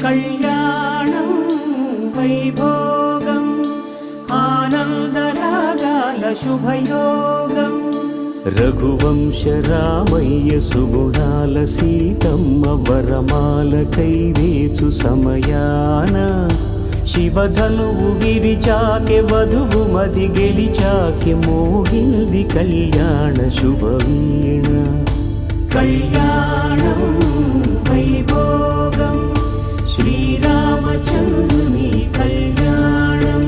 కళ్యాణం వైభోగం ఆనందరాగాల శుభయోగం రఘువంశ రామయ్య సుగుణాల సీతమ్మ వరమాల కైవేచు సమయాన శివధనువు విరిచాకె వధువు మది గెలిచాకె మోగింది కళ్యాణ శుభవీణ కళ్యాణం వైభోగం శ్రీరామచంద్రుని కళ్యాణం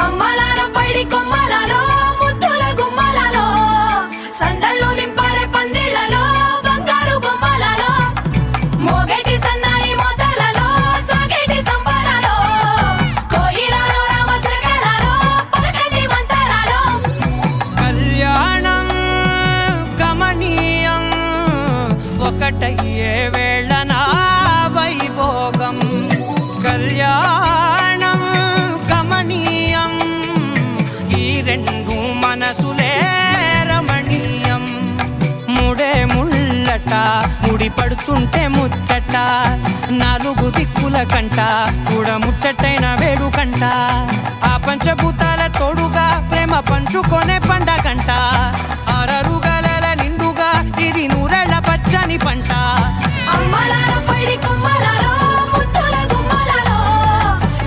అమ్మలాలో పైడి కొమ్మలలో ముద్దుల గుమ్మలలో సందళ్ళు నింపారే పందిళ్లలో బంగారు బొమ్మలలో మోగేటి సన్నాయి మోతలలో సాగేటి సంబరాలో కోయిలలో రామసగలలో పలకటి మంతరాలో కళ్యాణం గమనీయం ఒకటయ్యే వేళన వైభోగం కళ్యాణం గమనీయం ఈ రెండు మనసులే రమణీయం ముడే ముళ్ళట ముడి పడుతుంటే ముచ్చట నాలుగు దిక్కుల కంట చూడ ముచ్చటైన వేడుకంట ఆ పంచభూతాల తోడుగా ప్రేమ పంచుకొనే పండగంట అరరుగలల నిండుగా ఇది నూరెళ్ళ పచ్చని పంట అమ్మలాలో పైడి కొమ్మలలో ముద్దుల గుమ్మలలో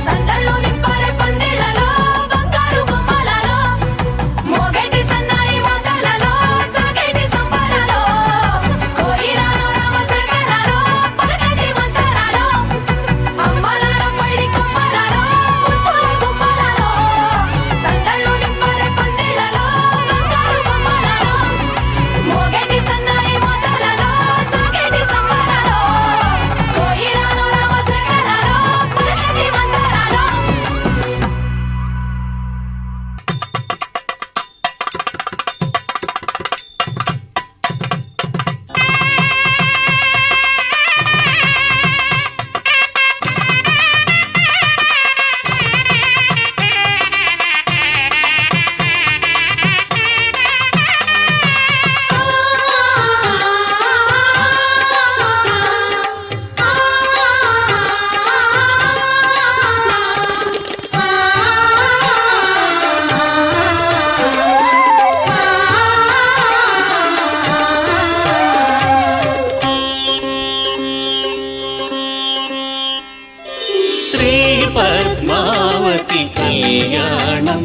సందళ్ళు నింపారే పందిళ్లలో బంగారు బొమ్మలలో మోగేటి సన్నాయి మోతలలో సాగేటి సంబరాలో కోయిలలో రామసగలలో పలకటి మంతరాలో అమ్మలాలో పైడి కొమ్మలలో ముద్దుల గుమ్మలలో సందళ్ళు నింపారే పందిళ్లలో బంగారు బొమ్మలలో మోగేటి సన్నాయి మోతలలో సాగేటి సంబరాలో కోయిలలో రామసగలలో పలకటి మంతరాలో శ్రీ పద్మావతి కళ్యాణం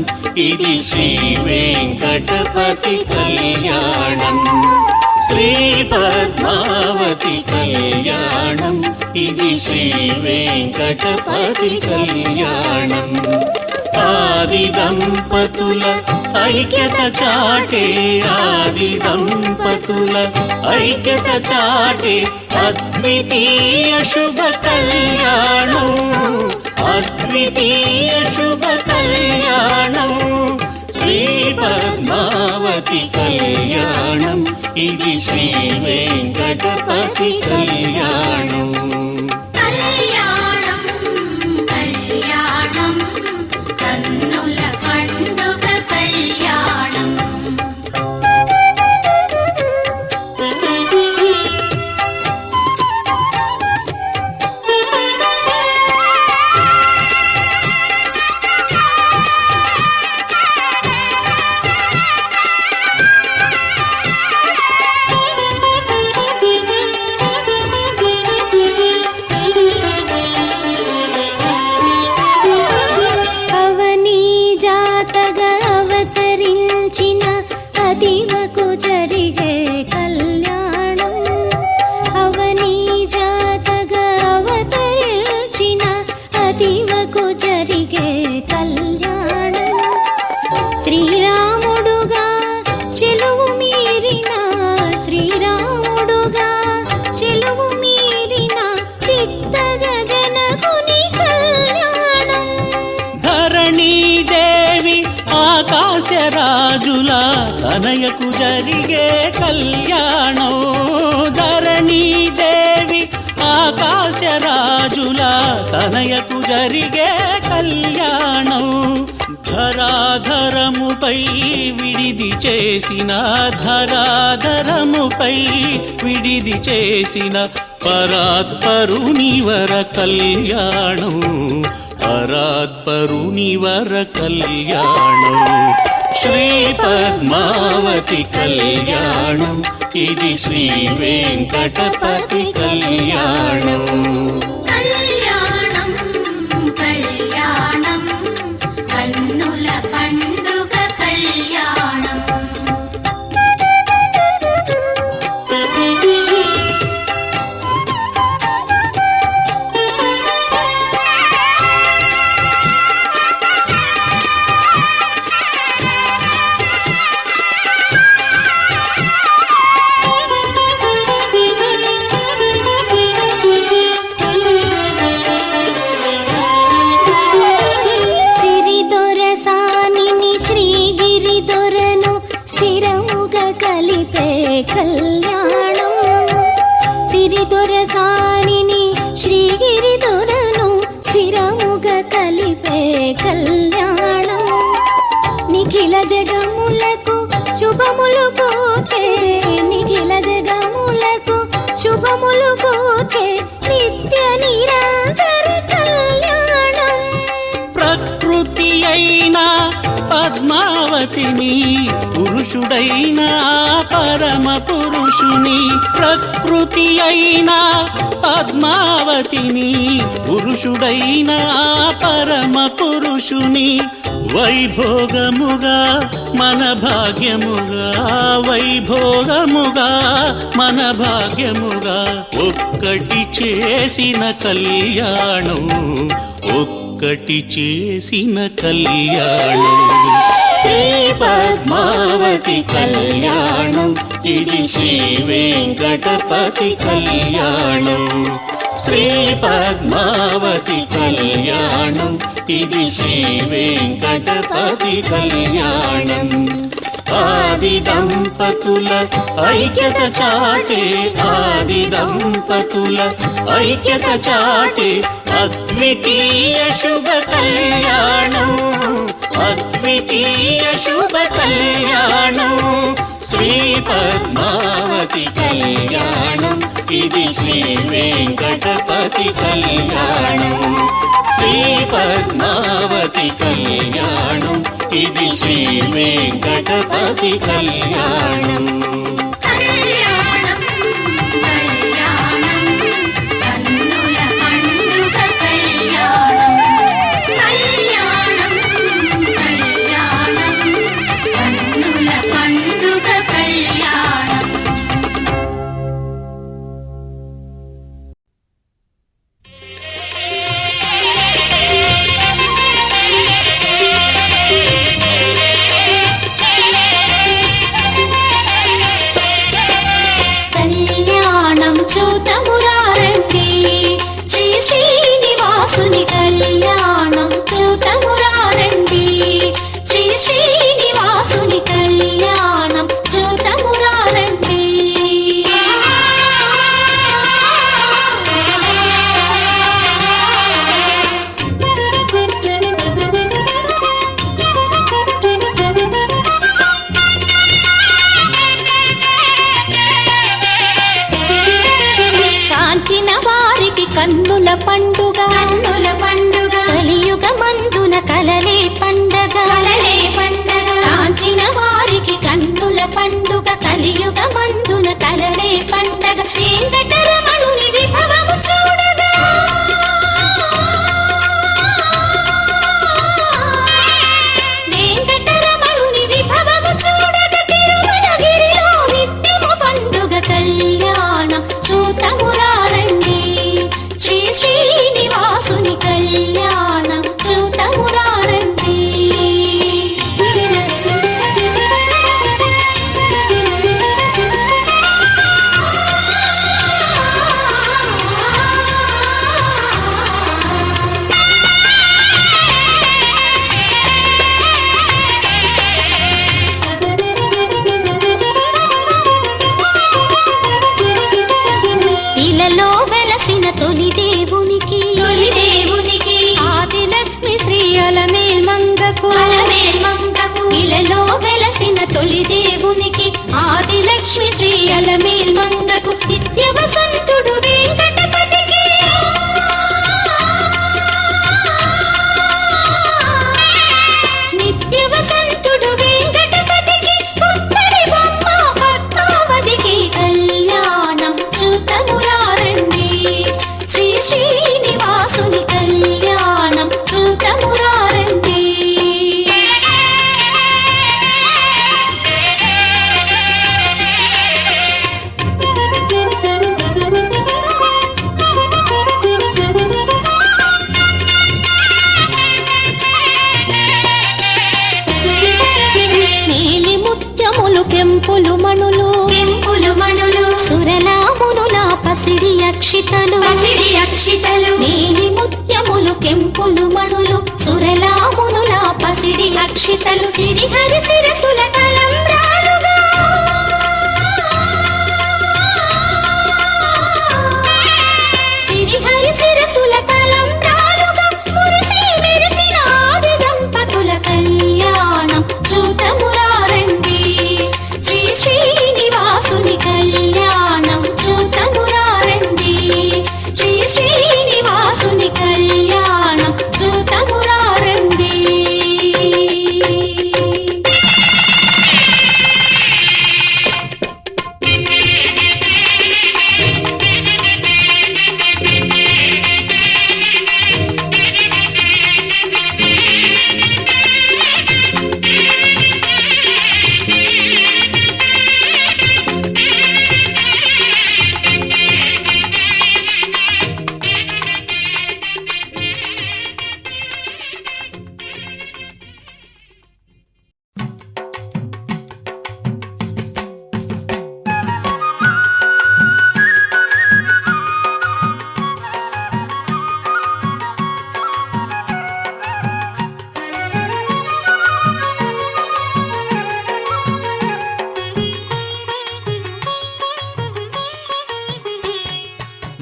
ఇది శ్రీ వెంకటపతి కళ్యాణం శ్రీ పద్మావతి కళ్యాణం ఇది శ్రీ వెంకటపతి కళ్యాణం ఆది దంపతుల ఐక్యత చాటే ఆది దంపతుల ఐక్యత చాటే అద్వితీయ శుభ కళ్యాణం అద్వితీయ శుభ కళ్యాణం శ్రీ పద్మావతి కళ్యాణం ఇది శ్రీ వెంకటపతి కళ్యాణం కళ్యాణం కళ్యాణం కన్నుల పండుగ కళ్యాణం శ్రీరాముడుగా చెలువు మీరిన శ్రీరాముడు రాజుల తనయకు జరిగే కళ్యాణం ధరణీదేవి ఆకాశరాజుల తనయకు జరిగే కళ్యాణం ధరాధరముపై విడిది చేసిన ధరాధరముపై విడిది చేసిన పరాత్పరునివర కళ్యాణం పరాత్పరునివర కళ్యాణం శ్రీ పద్మావతి కళ్యాణం ఇది శ్రీ వెంకటపతి కళ్యాణం కళ్యాణం కళ్యాణం కన్నుల పండుగ కళ్యాణం కళ్యాణం సిరిదొరసానిని శ్రీగిరిదొరను స్థిరముగా కలిపే కళ్యాణం నిఖిల జగములకు శుభములు కోచే నిఖిల జగములకు శుభములు కోచే నిత్య నిరంతర కళ్యాణం ప్రకృతి అయినా పద్మావతిని పురుషుడైన పరమ పురుషుని ప్రకృతి అయిన పద్మావతిని పురుషుడైన పరమ పురుషుని వైభోగముగా మన భాగ్యముగా వైభోగముగా మన భాగ్యముగా ఒక్కటి చేసిన కళ్యాణం ఒక్కటి చేసిన కళ్యాణం శ్రీ పద్మావతి కళ్యాణం ఇది శ్రీ వెంకటపతి కళ్యాణం శ్రీ పద్మావతి కళ్యాణం ఇది శ్రీ వెంకటపతి కళ్యాణం ఆది దంపతుల ఐక్యత చాటే ఆది దంపతుల ఐక్యత చాటే అద్వితీయ శుభ కళ్యాణం అద్వితీయ శుభ కళ్యాణం శ్రీ పద్మావతి కళ్యాణం ఇది శ్రీ వెంకటపతి కళ్యాణం శ్రీ పద్మావతి కళ్యాణం ఇది శ్రీ వెంకటపతి కళ్యాణం కళ్యాణం కళ్యాణం కన్నుల పండుగ కళ్యాణం కళ్యాణం కళ్యాణం కన్నుల పండుగ కళ్యాణం లక్ష్మి శ్రీ అలమేల్ మంగకు నిత్య వసంతుడు వెంకటపతికి నిత్య వసంతుడు వెంకటపతికి పుత్తడి బొమ్మ పద్మావతికి కళ్యాణం చూతమురారండి శ్రీ శ్రీనివాసుని కళ్యాణం చూతమురారండి నీలి ముత్యములు పెంపులు మణులు సురలామునుల పసిడి అక్షితలు నీలి ముత్యములు కెంపులు మణులు సురలామునుల పసిడి అక్షితలు సిరిహరి శిరసుల తలంబ్రాలుగా సిరిహరి శిరసుల తలంబ్రాలుగా మురిసి మెరిసిన ఆది దంపతుల కళ్యాణం చూతమురారండి శ్రీ శ్రీనివాసుని కళ్యాణం చూతమురారండి శ్రీ శ్రీనివాసుని కళ్యాణం చూతమురారండి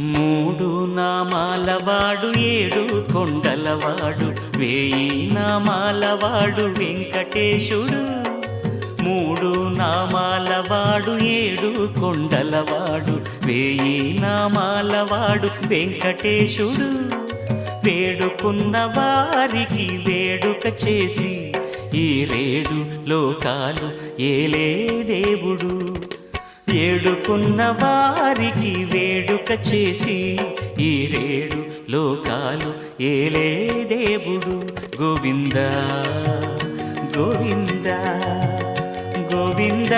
మూడు నామాలవాడు ఏడు కొండలవాడు వేయి నామాలవాడు వెంకటేశుడు మూడు నామాలవాడు ఏడు కొండలవాడు వేయి నామాలవాడు వెంకటేశుడు వేడుకున్న వారికి వేడుక చేసి ఈ రేడు లోకాలు ఏలే దేవుడు వేడుకున్న వారికి వేడుక చేసి ఈ రేడు లోకాలు ఏలే దేవుడు గోవింద గోవింద గోవింద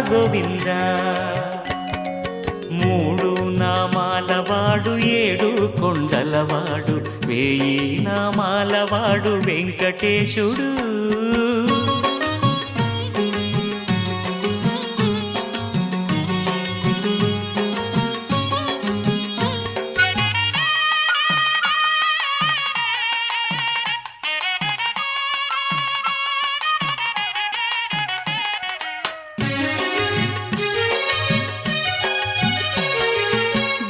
గోవింద మూడు నామాలవాడు ఏడు కొండలవాడు వేయి నామాలవాడు వెంకటేశుడు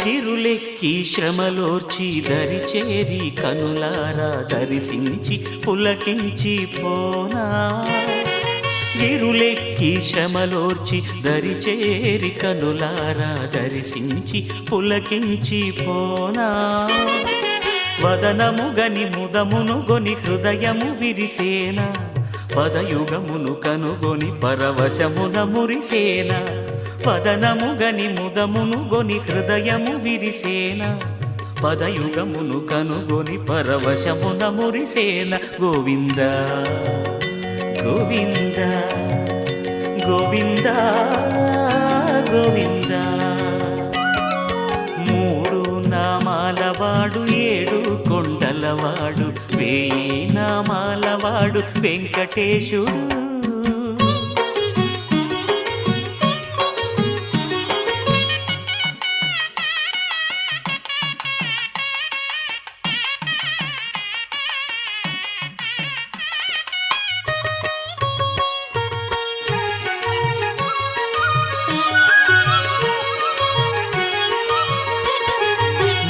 గిరులెక్కి శ్రమలోర్చి దరి చేరి కనులారా దర్శించి పులకించి పోనా గిరులెక్కి శ్రమలోర్చి దరి చేరి కనులారా దర్శించి పులకించి పోనా వదనముగని ముదమును గొని హృదయము విరిసేన పదయుగమును కనుగొని పరవశమున మురిసేన పదనముగని ముదమును గొని హృదయము విరిసేన పదయుగమును కనుగొని పరవశమున మురిసేన గోవింద గోవింద గోవింద గోవింద మూడు నామాలవాడు ఏడు కొండలవాడు వేయి నామాలవాడు వెంకటేశుడు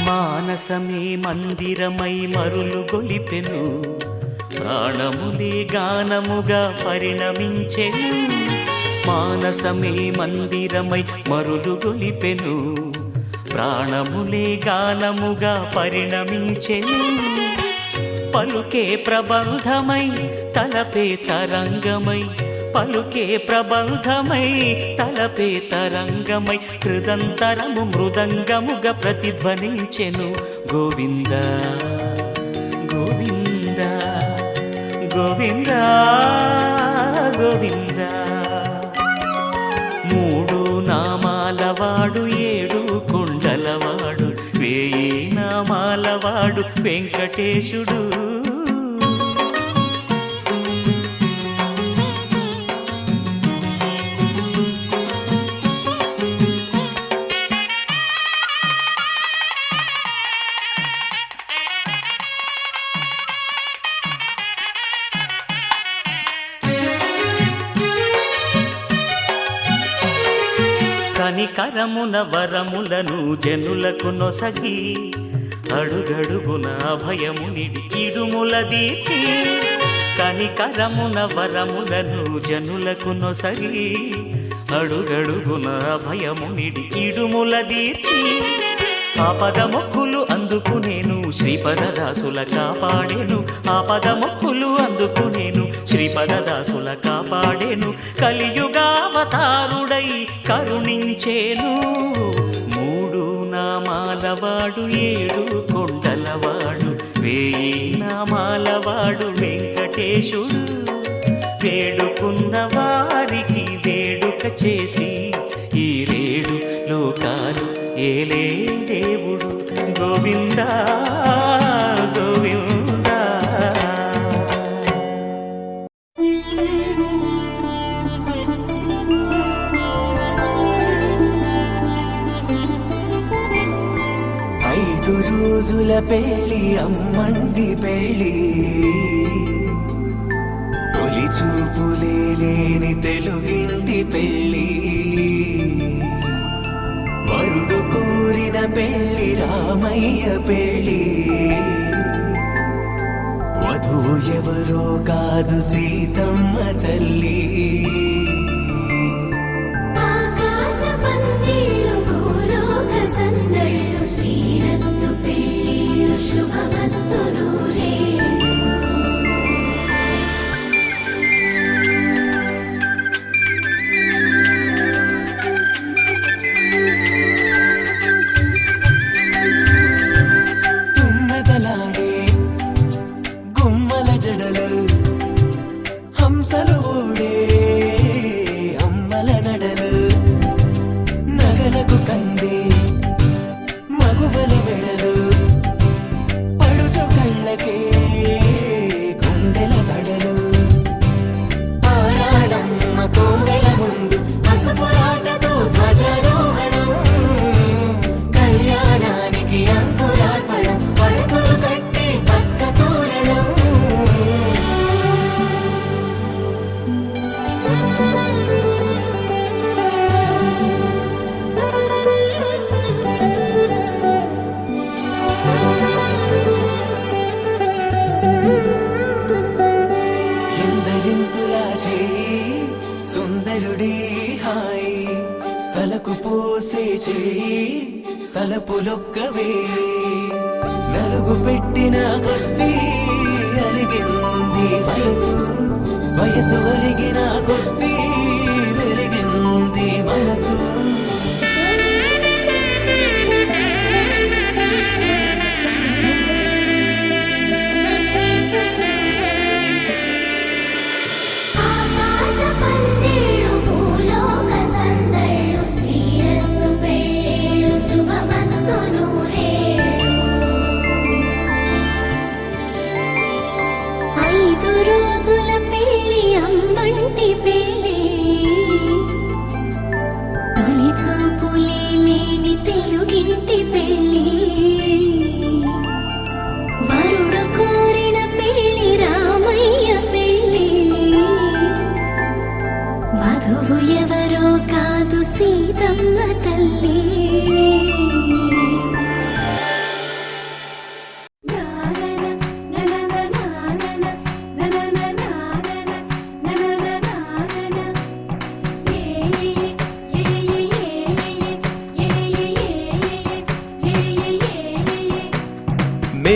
మానసమే మందిరమై మరులు గొలిపెను ప్రాణములే గానముగా పరిణమించెను మానసమే మందిరమై మరులు గొలిపెను ప్రాణములే గానముగా పరిణమించెను పలుకే ప్రబంధమై తలపే తరంగమై పలుకే ప్రబంధమై తలపే తరంగమై హృదంతరము మృదంగముగా ప్రతిధ్వనించెను గోవింద గోవింద గోవింద గోవింద మూడు నామాలవాడు ఏడు కొండలవాడు వేయి నామాలవాడు వెంకటేశుడు కనికరమున వరములను జనులకు నొసగి అడుగడుగున భయమునిడి ఇడుముల దీచి కనికరమున వరములను జనులకు నొసగి అడుగడుగున భయమునిడి ఇడుముల దీచి ఆపద మొక్కులు అందుకునేను శ్రీపదదాసుల కాపాడేను ఆపద మొక్కులు అందుకునేను శ్రీపదదాసుల కాపాడేను కలియుగావతారుడై కరుణించేను మూడు నామాలవాడు ఏడు కొండలవాడు వేయి నామాలవాడు వెంకటేశుడు వేడుకున్న వారికి వేడుక చేసి ఈ రేడు లోకాలు ఏలే దేవుడు గోవింద గోవింద ఐదు రోజుల పెళ్ళి అమ్మండి పెళ్ళి తొలి చూపులే లేని తెలుగింటి పెళ్ళి వరుడు కోరిన పెళ్ళి రామయ్య పెళ్ళి వధువు ఎవరో కాదు సీతమ్మ తల్లి ఆకాశ పందిళ్ళు భూలోక సందళ్ళు శ్రీరస్తు పెళ్ళిళ్ళు శుభమస్తు నూరేళ్ళు తుమ్మెదలాడే గుమ్మల జడలు హంసలు ఊడే అమ్మల నడలు నగలకు కంది మగువలి మెడలు పడుచు కళ్ళకే గుండెల తడలు ఆరాడమ్మ కోవెల ముందు పసుపురాటతో ధ్వజారోహణం కళ్యాణానికి అంకురార్పణం పడకలు కట్టి పచ్చ తోరణం ఎందరింతులా చేయి సుందరుడి హాయి తలకు పోసే చేయి తలపులొక్కవే నలుగు పెట్టిన కొద్దీ అరిగింది వయసు వయసు ఒరిగిన కొద్దీ వెలిగింది మనసు ఆకాశ పందిళ్ళు భూలోక సందళ్ళు శ్రీరస్తు పెళ్ళిళ్ళు శుభమస్తు నూరేళ్ళు ఐదు రోజుల పెళ్ళి అమ్మంటి పెళ్ళి తొలి చూపులే లేని తెలుగింటి పెళ్ళి వరుడు కోరిన పెళ్ళి రామయ్య పెళ్ళి వధువు ఎవరో కాదు సీతమ్మ తల్లి ఏ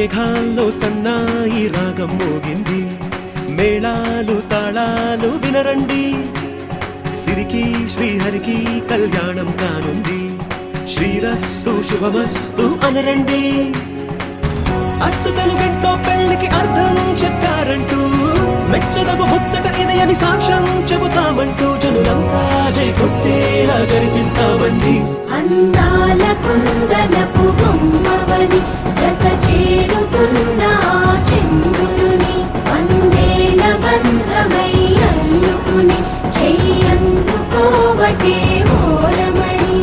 మేఘాల్లో సన్నాయి రాగం మోగింది, మేళాలు తాళాలు వినరండి, సిరికి శ్రీహరికి కళ్యాణం కానుంది, శ్రీరస్తు శుభమస్తు అనరండి. అచ్చు తెలుగింటో పెళ్లికి అర్థం చెప్పారంటూ, మెచ్చదగు ముచ్చట ఇది అని సాక్ష్యం చెబుతామంటూ, జనులంతా జై కొట్టేలా జరిపిస్తామండి. అందాల కుందనపు బొమ్మవని జత చేరుతున్న ఆ చంద్రుని, వందేళ్ల బంధమై అల్లుకుని చెయ్యందుకోవటే ఓరమణి.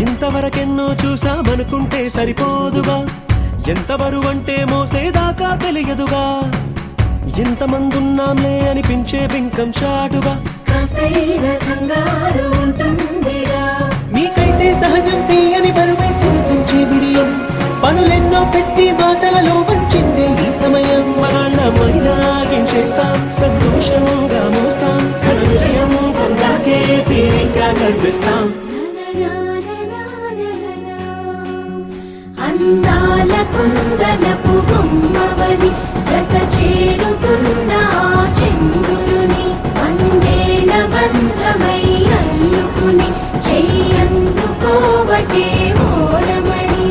ఇంతవరకెన్నో చూసామనుకుంటే సరిపోదుగా, ఎంత బరువంటే మోసేదాకా తెలియదుగా, ఇంతమందున్నాంలే అనిపించే బింకం చాటుగా, కాస్తైన కంగారు ఉంటుందిగా. మీకైతే సహజం తీయని బరువై సిరిసంచే బిడియం, పనులెన్నో పెట్టి మాటలలో వంచిందే ఈ సమయం. మనాళ్ళమైనా ఏం చేస్తాం, సంతోషంగా మోస్తాం, ఘన విజయం పొందాకే తీరిగ్గా గర్విస్తాం. అందాల కుందనపు బొమ్మవని జత చేరుతున్న ఆ చంద్రుని, వందేళ్ల బంధమై అల్లుకుని చెయ్యందుకోవటే ఓరమణి.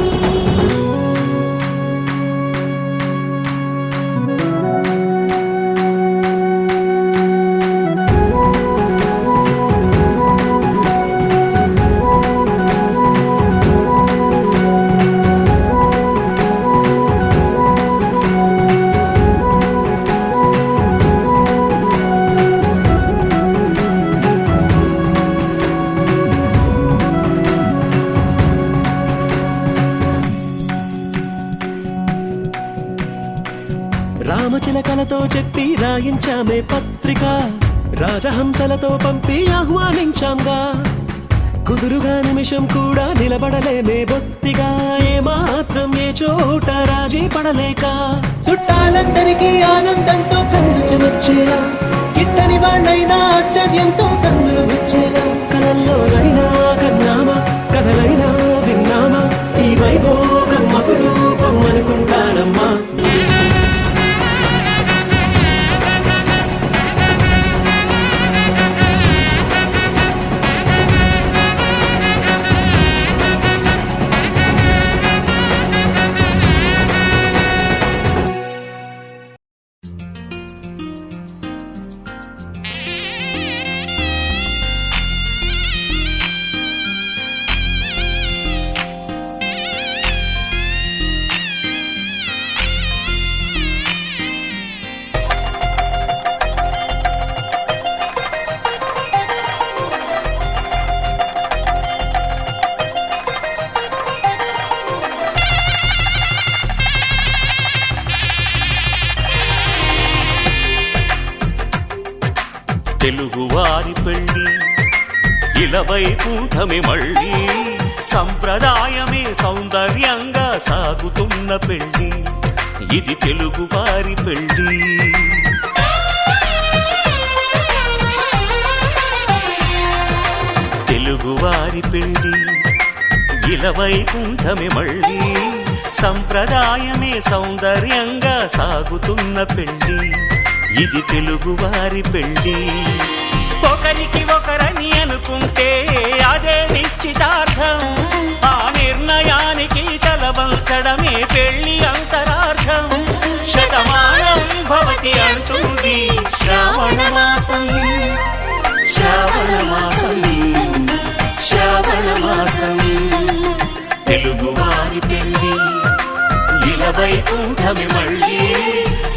రామచిలకలతో చెప్పి రాయించామే పత్రిక, రాజహంసలతో పంపి ఆహ్వానించాంగా, కుదురుగా నిమిషం కూడా నిలబడలేమే బొత్తిగా, ఏమాత్రం ఏ చోట రాజీ పడలేక, చుట్టాలందరికీ ఆనందంతో కళ్ళు చెమర్చేలా, గిట్టని వాళ్ళైనా ఆశ్చర్యంతో కన్నులు వచ్చేలా, కలల్లోనైనా కన్నామా కథలైనా విన్నామా, ఈ వైభోగం అపురూపం అనుకుంటానమ్మా. తెలుగువారి పెళ్ళి ఇలవైకుంఠమి మళ్ళీ, సంప్రదాయమే సౌందర్యంగా సాగుతున్న పెళ్ళి, ఇది తెలుగువారి పెళ్ళి. తెలుగువారి పెళ్ళి ఇలవైకుంఠమి మళ్ళీ, సంప్రదాయమే సౌందర్యంగా సాగుతున్న పెళ్ళి, ఇది తెలుగువారి పెళ్ళి. ఒకరికి ఒకరని అనుకుంటే అదే నిశ్చితార్థం, ఆ నిర్ణయానికి తలవంచడమే పెళ్లి అంతరార్థం. శతమానం భవతి అంటుంది శ్రావణ మాసం, శ్రావణ మాసం, శ్రావణ మాసం. తెలుగువారి పెళ్ళి ఇలవైకుంఠమి మళ్ళీ,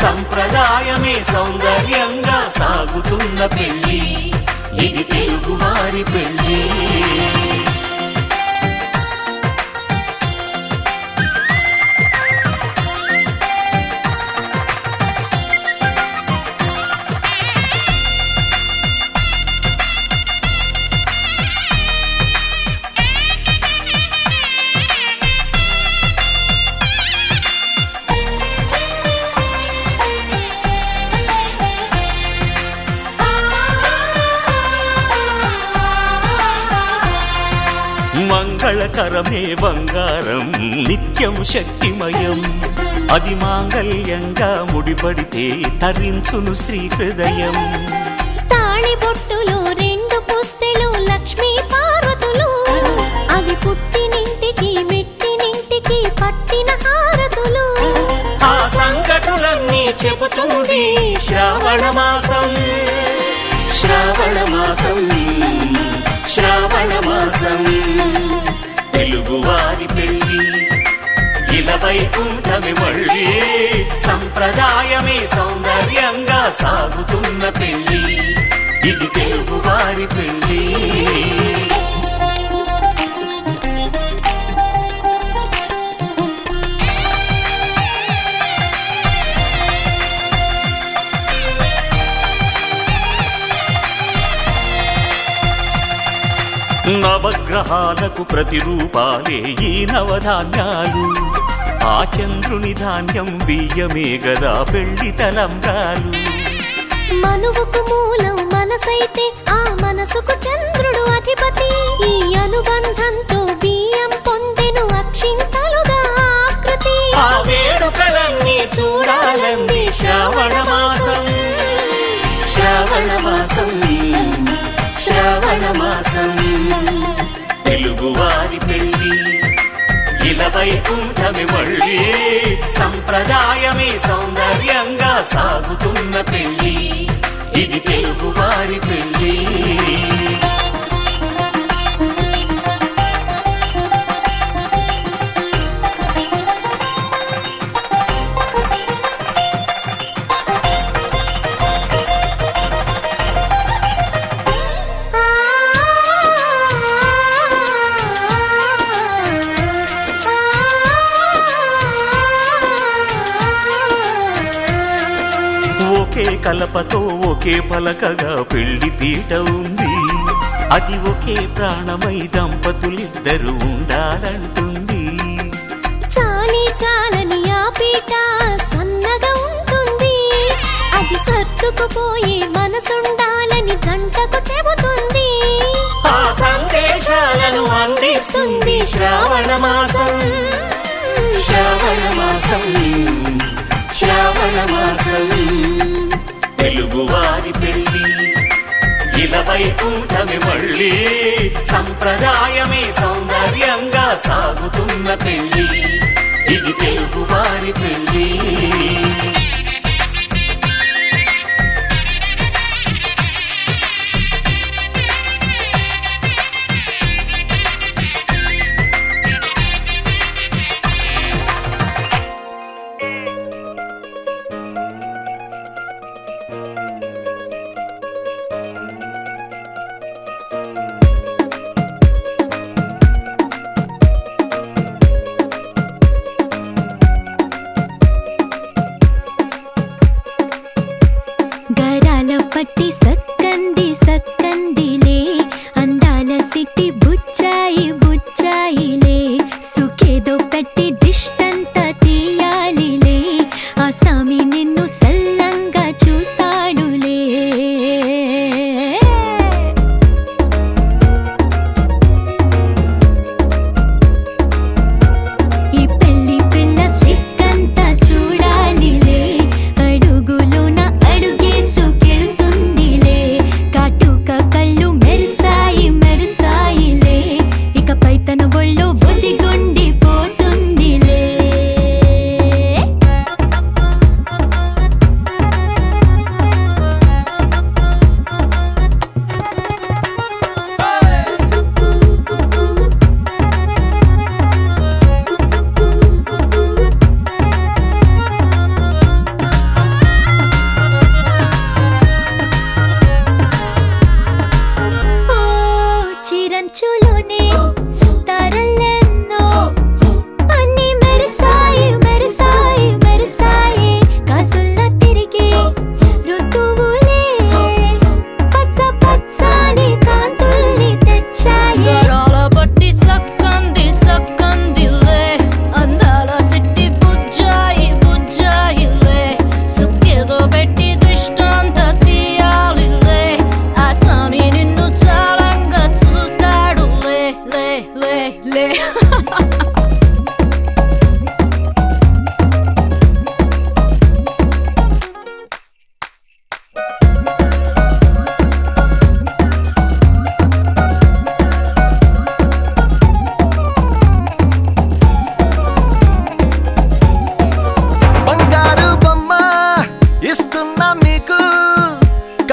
సంప్రదాయమే సౌందర్యంగా సాగుతున్న పెళ్ళి, ఇది తెలుగువారి పెళ్ళి. కరమే బంగారం నిత్యం శక్తిమయం అది మాంగళ్యంగా ముడిపడితే తరించును స్త్రీ హృదయం తాళి బొట్టులు రెండు పుస్తెలు లక్ష్మీ పార్వతులు అవి పుట్టినింటికి మెట్టినింటికి పట్టిన హారతులు ఆ సంగతులన్నీ చెబుతుంది శ్రావణ మాసం శ్రావణ మాసం శ్రావణ మాసం తెలుగువారి పెళ్ళి ఇలా వైకుంఠమి మళ్ళీ సంప్రదాయమే సౌందర్యంగా సాగుతున్న పెళ్ళి ఇది తెలుగువారి పెళ్ళి నవగ్రహాలకు ప్రతిరూపాలే ఈ నవధాన్యాలు ఆ చంద్రుని ధాన్యం బియ్యమే గదా పెళ్లి తలంబ్రాలు మనువుకు మూలం మనసైతే ఆ మనసుకు చంద్రుడు అధిపతి ఈ అనుబంధంతో బియ్యం పొందెను అక్షింతలుగా ఆకృతి ఆ వేడుకలన్నీ చూడాలంది శ్రావణ మాసం శ్రావణ మాసం శ్రావణ మాసం తెలుగువారి పెళ్ళి ఇలా వైకుంఠమి మళ్ళీ సంప్రదాయమే సౌందర్యంగా సాగుతున్న పెళ్ళి ఇది తెలుగువారి పెళ్ళి ఒకే కలపతో ఒకే పలకగా పెళ్లి పీట ఉంది అది ఒకే ప్రాణమై దంపతులిద్దరు ఉండాలంటుంది చాలి చాలని ఆ పీట సన్నగా ఉంటుంది అది సర్దుకుపోయే మనసుండాలని జంటకు చెబుతుంది ఆ సందేశాలను అందిస్తుంది శ్రావణ మాసం శ్రావణ మాసం శ్రావణ మాసం తెలుగువారి పెళ్ళి ఇలా వైకుంఠమి మళ్ళీ సంప్రదాయమే సౌందర్యంగా సాగుతున్న పెళ్ళి ఇది తెలుగువారి పెళ్ళి గరాల పట్టి సక్కంది సక్కందిలే అందాల సిట్టి బుచ్చాయి బుచ్చాయిలే సుఖేదో పెట్టి దిష్టంత తీయాలిలే ఆ సామి నిన్ను సల్లంగా చూస్తాడులే ఈ పెళ్లి పిల్ల సిక్కంతా చూడాలిలే అడుగులోన అడుగేసుకెళ్తుందిలే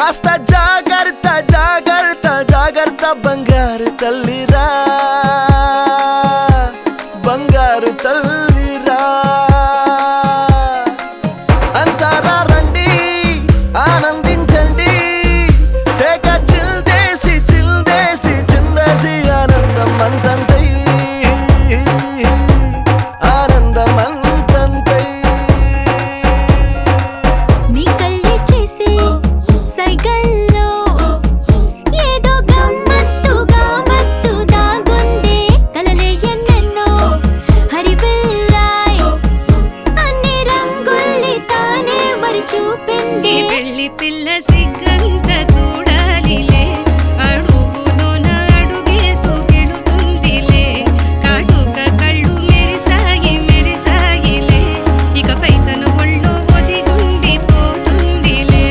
కాస్త జాగ్రత్త జాగ్రత్త జాగ్రత్త బంగారు తల్లిరా బంగారు తల్లిరా అంతారా రండి ఆనందించండి తెగ చిల్దేసి చిందేసి ఆనందం అంతంతై ఆనందం అంతంతై నీ కళ్ళే చేసే సైగల్లో ఏదో గమ్మత్తుగా మత్తు దాగుందే కలలే ఎన్నెన్నో హరిబిల్లాయ్ అన్ని రంగుల్ని తానే మరి చూపింది పెళ్లి పిల్ల సిగ్గంత చూడాలిలే అడుగులోన అడుగేసుకెళుతుందిలే కాటుక కళ్ళు మెరిసాయిలే ఇకపై తన ఒళ్ళో ఒదిగుండిపోతుందిలే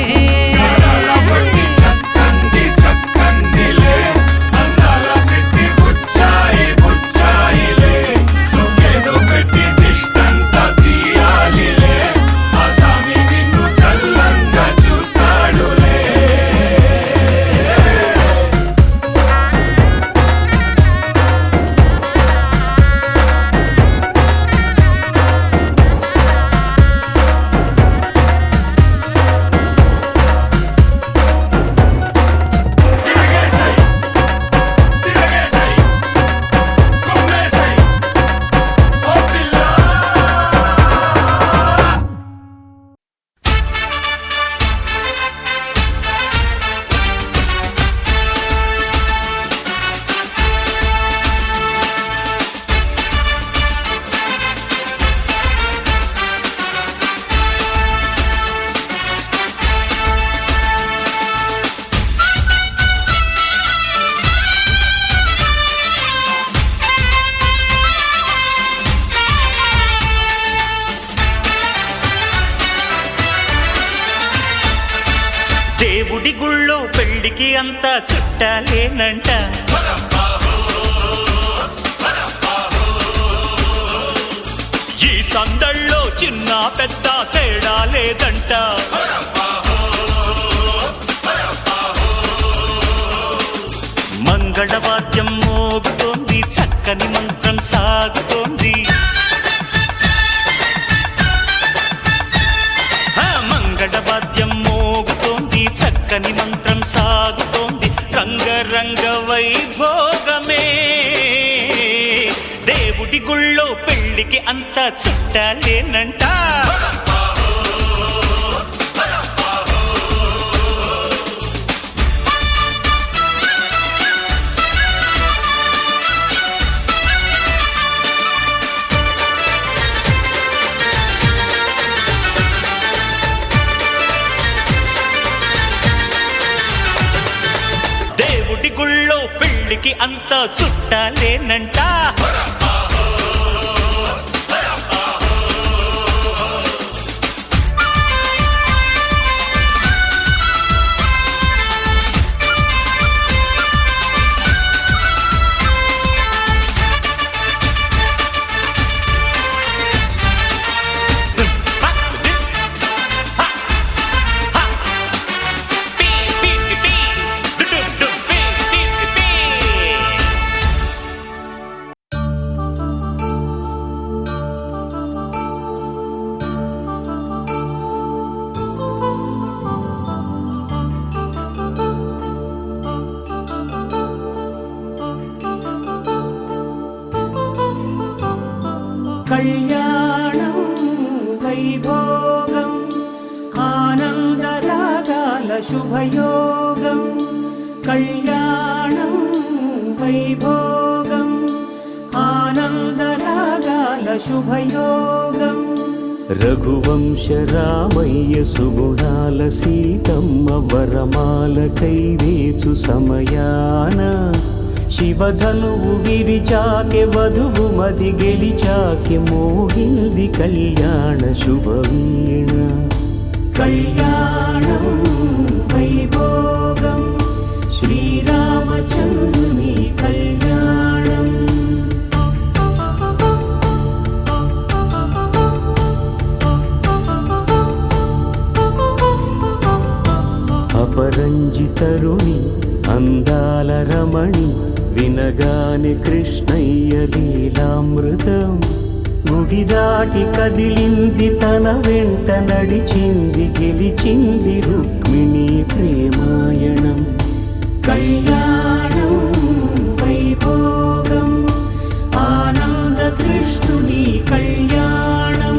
దేవుడి గుళ్ళో పెళ్లికి అంతా చుట్టాలేనంట ఈ సందళ్ళో చిన్న పెద్ద తేడా లేదంట మంగళవాద్యం మోగుతోంది చక్కని మంత్రం సాగుతోంది మంగళవాద్యం మోగుతోంది చక్కని మంత్రం సాగుతోంది రంగరంగ వైభోగమే దేవుడి గుళ్ళో పెళ్లికి అంతా చుట్టాలేనంట దేవుడి గుళ్ళో పెళ్లికి అంతా చుట్టాలేనంట కళ్యాణం వైభోగం ఆనందరాగాల శుభయోగం కళ్యాణం వైభోగం ఆనందరాగాల శుభయోగం రఘువంశ రామయ్య సుగుణాల సీతమ్మ వరమాల కైవేచు సమయాన శివధనువు విరిచాకె వధువు మది గెలిచాకె మోగింది కళ్యాణ శుభవీణ కళ్యాణం వైభోగం శ్రీరామచంద్రుని కళ్యాణం అపర పరంజి తరుణి అందాల రమణి వినగాని కృష్ణయ్య లీలామృతం గుడి దాటి కదిలింది తన వెంట నడిచింది గెలిచింది రుక్మిణి ప్రేమాయణం కళ్యాణం వైభోగం ఆనంద కృష్ణుని కళ్యాణం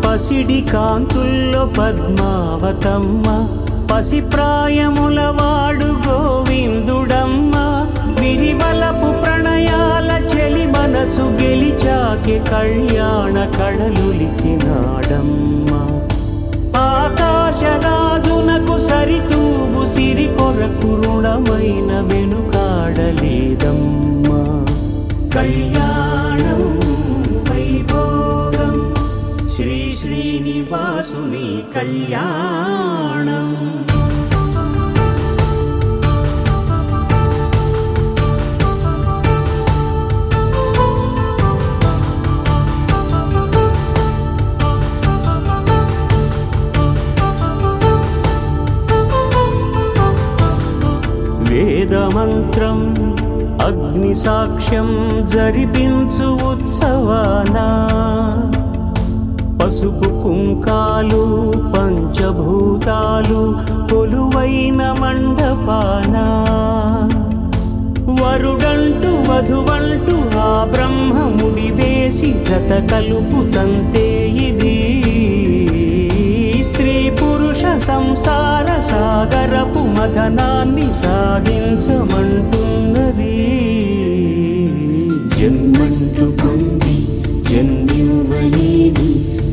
పసిడి కాంతుల్లో పద్మావతమ్మ పసిప్రాయముల వాడు గోవిందుడమ్మ విరివలపు ప్రణయాల చెలి మనసు గెలిచాకే కళ్యాణ కళలులికినాడమ్మ ఆకాశరాజునకు సరితూబు సిరి కొరకు రుణమైన వెనుకాడలేదమ్మా కళ్యాణం వైభోగం శ్రీ శ్రీనివాసుని కళ్యాణం వేదమంత్రం అగ్ని సాక్ష్యం జరిపించు ఉత్సవానా పసుపు కుంకాలు పంచభూతాలు కొలువైన మండపాన వరుడంటూ వధువంటూ ఆ బ్రహ్మముడి వేసి జత కలుపుతంతే ఇది స్త్రీ పురుష సంసార సాగరపు మథనాన్ని సాగించమంటున్నది జన్మంటూ పొంది జన్మివ్వలేని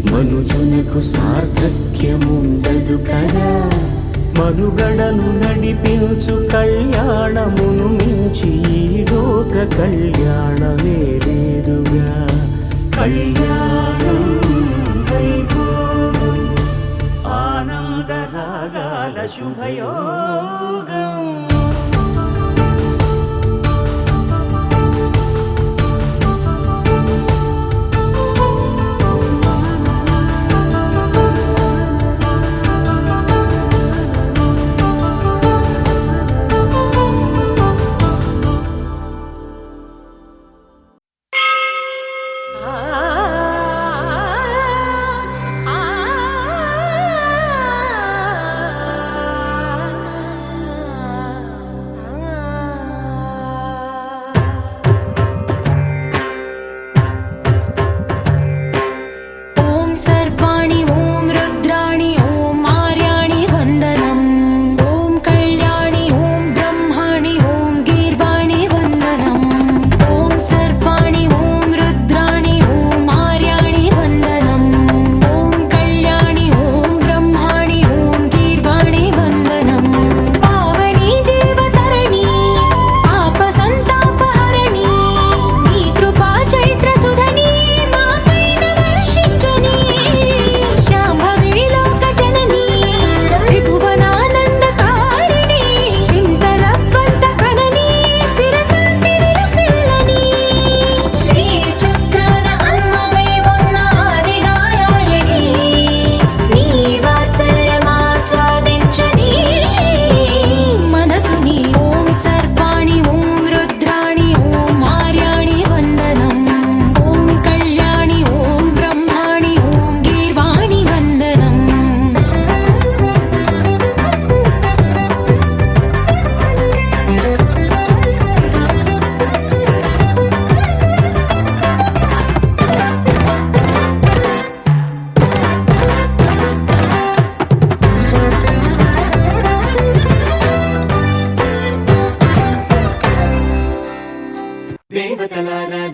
మనుజునకు సార్థక్యముండదు కదా మనుగడను నడిపించు కళ్యాణమును మించి ఈ లోక కళ్యాణమే లేదుగా కళ్యాణం వైభోగం ఆనంద రాగాల శుభయోగం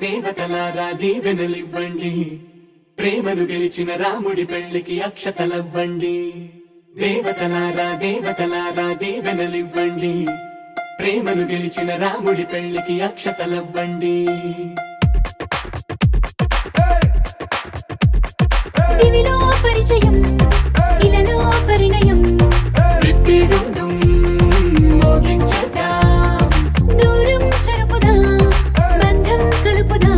దేవతలారా దీవెనలివ్వండి ప్రేమను గెలిచిన రాముడి పెళ్లికి అక్షతలవ్వండి దేవతలారా దీవెనలివ్వండి ప్రేమను గెలిచిన రాముడి పెళ్లికి అక్షతలవ్వండి దివిలో పరిచయం ఇలలో పరిణయం రిట్టిడుండుం మోగించేద్దాం దూరం చెరుపుదా బంధం కలుపుదా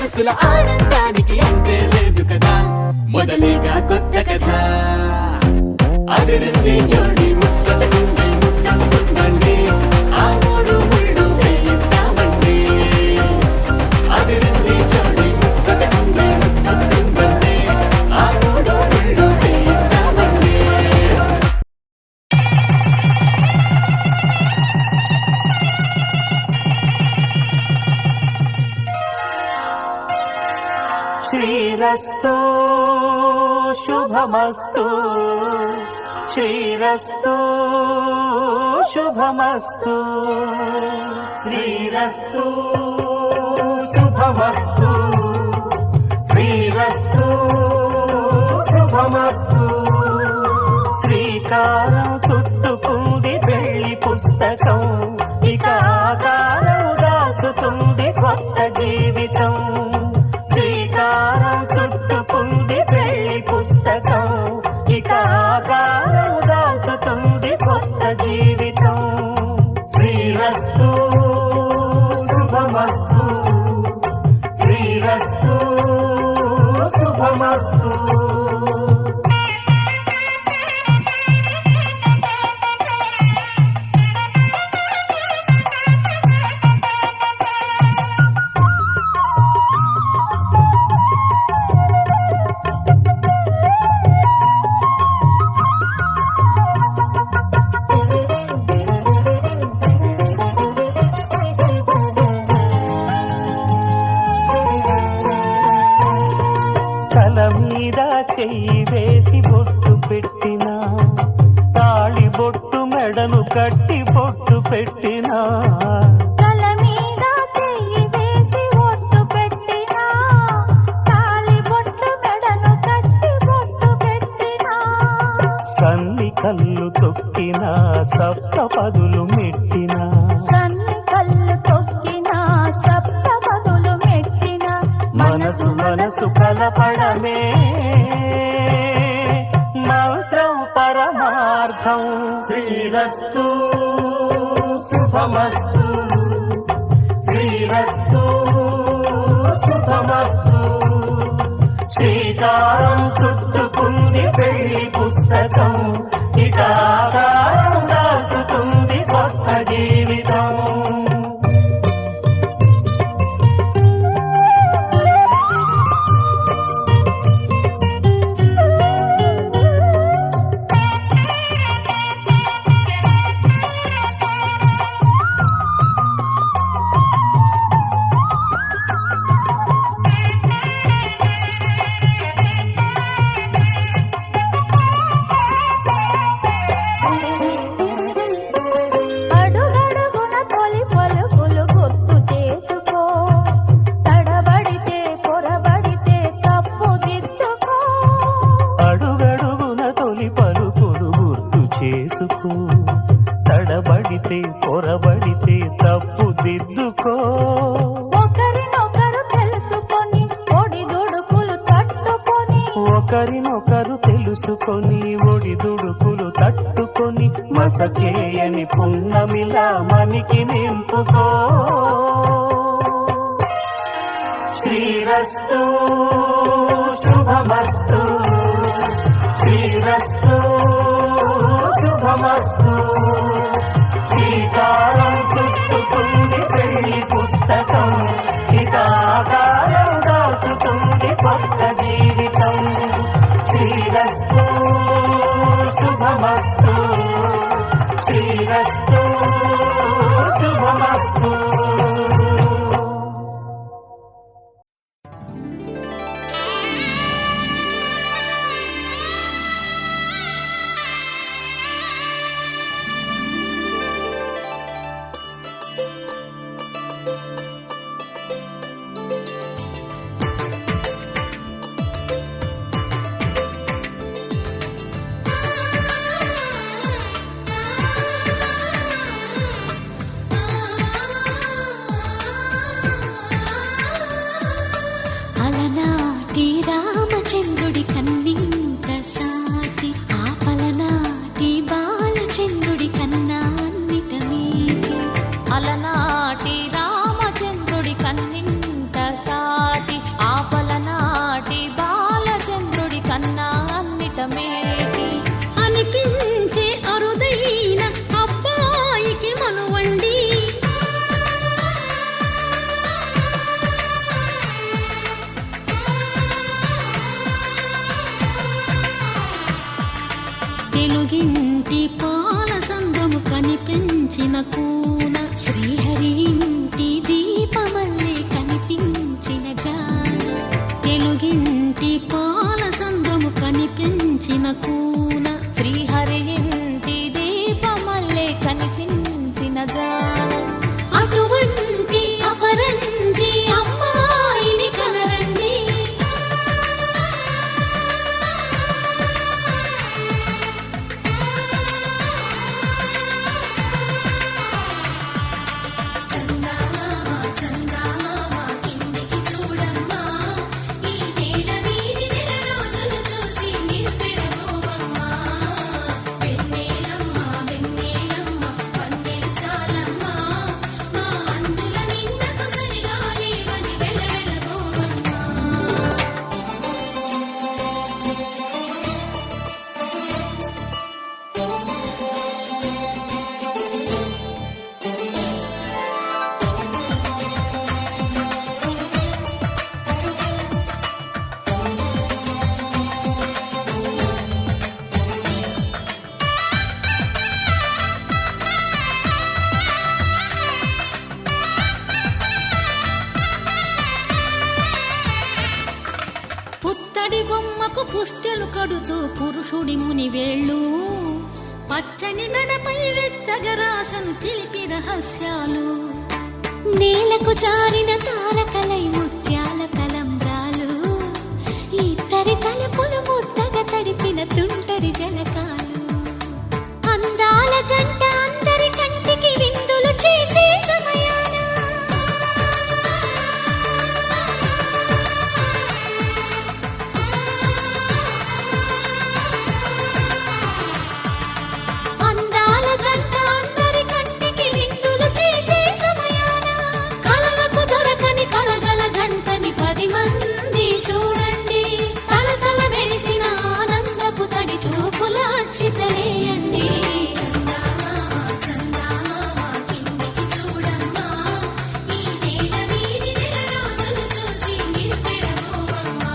మనసుల ఆనందానికి అంతే లేదు కదా మొదలేగా కొత్త కథ అదిరింది జోడి ముచ్చటకుంది ముద్దస్తుందండి ఆ మూడు ముళ్ళు వేయిద్దామండి అదిరింది జోడి ముచ్చటకుంది ముద్దస్తుందండి ఆ మూడు ముళ్ళు వేయిద్దామండి శ్రీరస్తు శుభమస్తు శ్రీరస్తు శుభమస్తు శ్రీరస్తు శుభమస్తు శ్రీరస్తు శుభమస్తు శ్రీకారం చుట్టుకుంది పెళ్లి పుస్తకం ఇక ఆకారం దాచుతుంది కొత్త జీవితం శ్రీకారం చుట్టుకుంది పెళ్లి పుస్తకం ఇక ఆకారం దాచుతుంది కొత్త జీవితం శ్రీరస్తు శుభమస్తు శ్రీరస్తు శుభమస్తు తల మీద చెయ్యి వేసి బొట్టు పెట్టినా తాళి బొట్టు మెడను కట్టి బొట్టు పెట్టినా తల మీద చెయ్యి వేసి ఒట్టు పెట్టినా తాళి బొట్టు మెడను కట్టి బొట్టు పెట్టినా సన్ని కళ్ళు తొక్కినా సప్త పదులు మెట్టినా సన్ని కళ్ళు తొక్కినా సప్త పదులు మెట్టినా మనసు మనసు కలపడమే మంత్రం పరమార్థం శ్రీరస్తు శుభమస్తు శ్రీరస్తు శుభమస్తు శ్రీకారం చుట్టుకుంది పెళ్లి పుస్తకం ఇక ఆకారం దాచుతుంది కొత్త జీవితం అడుగడుగున తొలి పలుకులు గుర్తు చేసుకో తడబడితే పొరబడితే తప్పు దిద్దుకో అడుగడుగున తొలి పలుకులు గుర్తు చేసుకో తడబడితే పొరబడితే తప్పు దిద్దుకో ఒకరినొకరు తెలుసుకొని ఒడిదుడుకులు తట్టుకొని ఒకరినొకరు తెలుసుకొని ఒడిదుడుకులు తట్టుకొని మసకేయని పున్నమిలా మనికి నింపుకో శ్రీరస్తు శుభమస్తు శ్రీరస్తు శుభమస్తు శ్రీకారం చుట్టుకుంది పెళ్లి పుస్తకం ఇక ఆకారం దాచుతుంది కొత్త జీవితం శ్రీరస్తు శుభమస్తు శ్రీరస్తు శుభమస్తు అలనాటి రామచంద్రుడి కన్నింత సాటి ఆపలనాటి బాలచంద్రుడి కన్నా అన్నిట మీటి అలనాటి రామచంద్రుడి కన్నింత సాటి తెలుగింటి పాల సంద్రము కనిపించిన కూన శ్రీహరి ఇంటి దీపమల్లే కనిపించిన జాన తెలుగింటి పాల సంద్రము కనిపించిన కూన శ్రీహరి ఇంటి దీపమల్లే కనిపించిన జాన అటువంటి అపరంజి అమ్మాయిని కనరండి చందమామ చందమామ కిందికి చూడమ్మా ఈ నేల వీధి నెల రోజులు చూసి నివ్వెరపోవమ్మా వెన్నెలమ్మ వెన్నెలమ్మ వన్నెలు చాలమ్మా మా అందుల నిన్నకు సరిగా లేవని వెలవెలపోవమ్మా పుత్తడి బొమ్మకు పుస్తెలు కడుతూ పురుషుడి ముని వేళ్ళు పచ్చని నడపై వెచ్చగరాసను చిలిపి రహస్యాలు నేలకు జారిన తారకలై ముత్యాల తలంబ్రాలు ఇద్దరి తలపులు ముద్దగా తడిపిన తుంటరి జలకాలు అందాల జంట అందరి కంటికి విందులు చేసే సమయాన అందాల జంట అందరి కంటికి విందులు చేసే సమయాన కలలకు దొరకని కలగల జంటని 10 మంది చూడండి తలతల మెరిసిన ఆనందపు తడి చూపుల అక్షితలేయండి చందమామ చందమామ కిందికి చూడమ్మా ఈ నేల వీధి నెల రోజులు చూసి నివ్వెరపోవమ్మా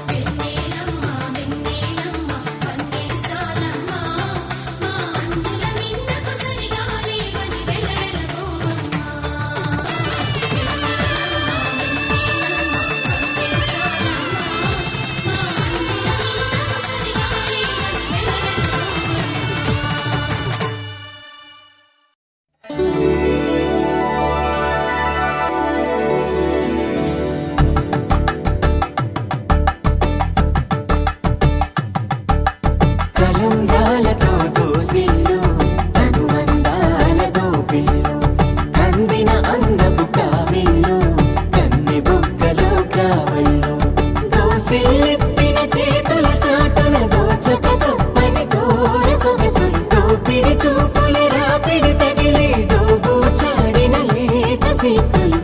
వెన్నెలమ్మ వెన్నెలమ్మ వన్నెలు చాలమ్మా మా అందుల నిన్నకు సరిగా లేవని వెలవెలపోవమ్మా వెన్నెలమ్మ వెన్నెలమ్మ వన్నెలు చాలమ్మా మా అందుల నిన్నకు సరిగా లేవని కలంబ్రాలతో దోసిళ్ళు అనుబంధాలతో పిల్లు అందిన అందపు కావిళ్ళు కన్నె బుగ్గలో క్రావళ్ళు దోసిళ్ళెత్తిన చేతుల చాటున దోచక తప్పని దూర సొగసులు దోపిడి చూపుల రాపిడి తగిలి దోబూచాడిన లేత సీపులు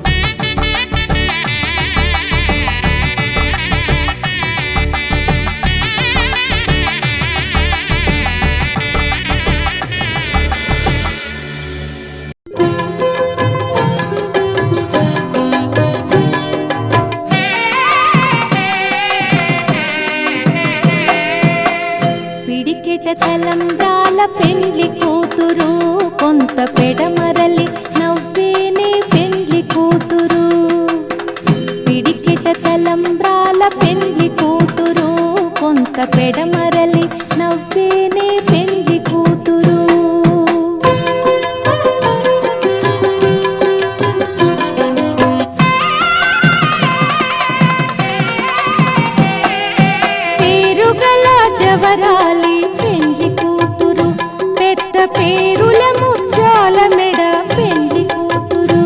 పిడికెట తలంబ్రాల పెండ్లి కూతురు కొంత పెడమరలి నవ్వేనే పెండ్లి కూతురు పిడికెట తలంబ్రాల పెండ్లి కూతురు కొంత పెడమరలి నవ్వేనే పెండ్లి కూతురు పేరుగల జవరాలి పెండ్లి కూతురు పెద్ద పేరుల ముత్యాల మెడ పెండ్లి కూతురు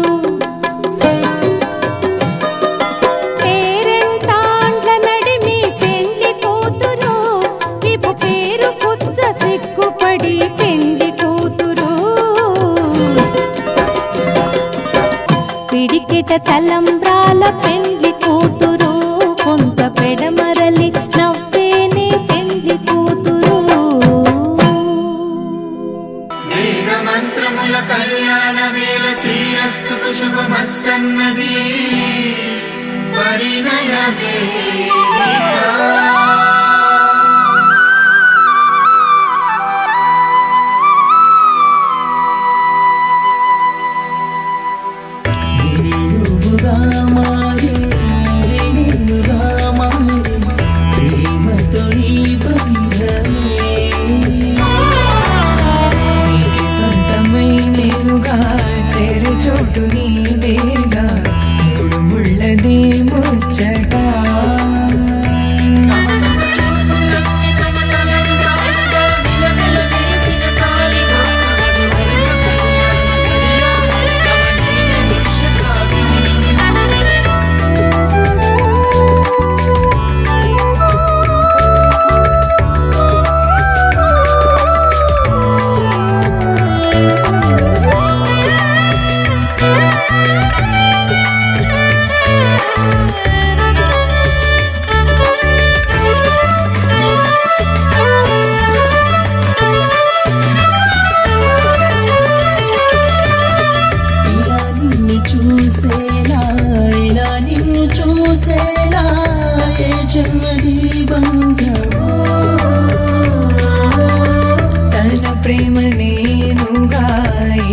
పేరెంటాండ్ల నడిమి పెండ్లి కూతురు విపు పేరు కుచ్చ సిగ్గుపడి పెండ్లి కూతురు పిడికెట తలంబ్రాల పెండ్లి కూతురు కొంత పెడమరలి నవ్వేనే పెండ్లి కూతురు వేద మంత్రముల కళ్యాణ వేళ శ్రీరస్తు శుభమస్తన్నది పరిణయ వేదిక జన్మది బంధమో తన ప్రేమ నేనుగా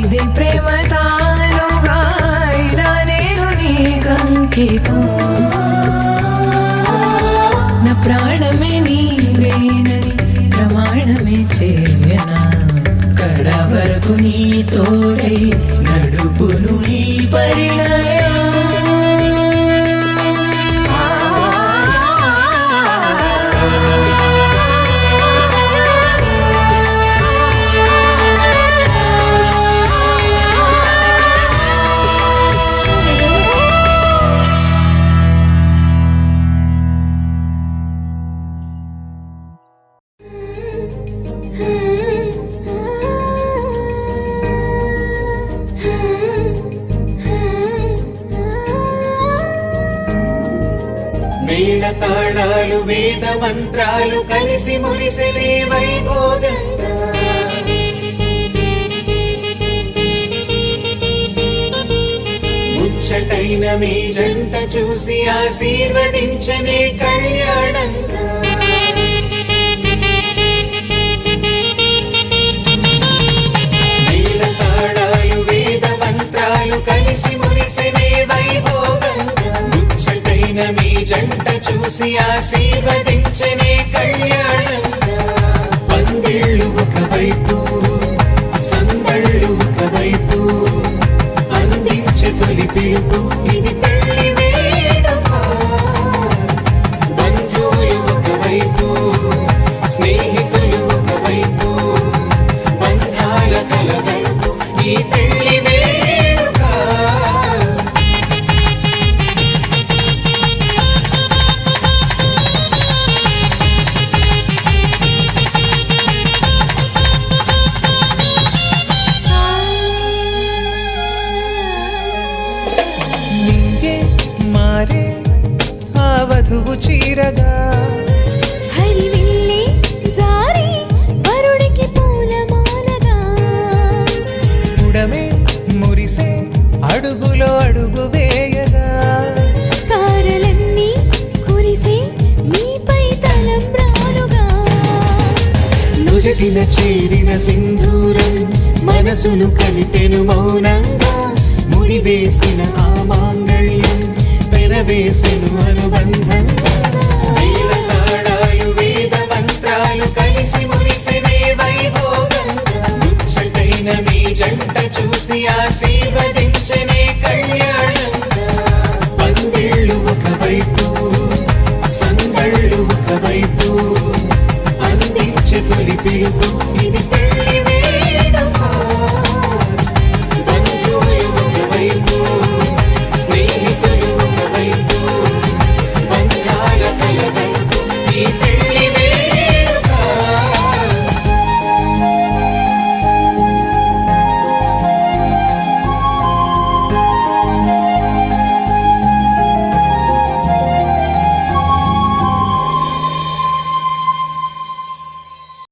ఇదే ప్రేమ తానుగా ఇలా నేను నీకంకితం నా ప్రాణమే నీవేనని ప్రమాణమే చేయనా కడ వరకు నీ తోడై నడుపును ఈ పరిణయం మేళ తాళాలు వేద మంత్రాలు కలిసి మురిసెలే వైభోగంగా ముచ్చటైన మీ జంట చూసి ఆశీర్వదించనే కళ్యాణంగా మేళ తాళాలు వేద మంత్రాలు కలిసి మురిసెనే వైభోగంగా ముచ్చటైన మీ జంట చూసి ఆశీర్వదించనే కళ్యాణంగా పందిళ్ళు ఒకవైపు సందళ్ళు ఒకవైపు అందించే తొలి పిలుపు ఇది పెళ్లి వేడుక బంధువులు ఒకవైపు స్నేహితులు ఒకవైపు బంధాల కలగలుపు ఈ పెళ్లి వేడుక నింగే మారే ఆ వధువు చీరగా హరివిల్లి జారి వరుడికి పూలమాలగా ఉడమే మురిసే అడుగులో అడుగు వేయగా తారలన్నీ కురిసి మీపై తలంబ్రాలుగా నుదిటిన చేరిన సింధూరం మనసును కలిపెను మౌనంగా ముడివేసిన ఆ మాంగళ్యం పెనవేసెను అనుబంధం మేళ తాళాలు వేద మంత్రాలు కలిసి మురిసెనే వైభోగంగా ముచ్చటైన మీ జంట చూసి ఆశీర్వదించనే కళ్యాణంగా పందిళ్ళు ఒకవైపు సందళ్ళు ఒకవైపు అందించే తొలి పిలుపు ఇది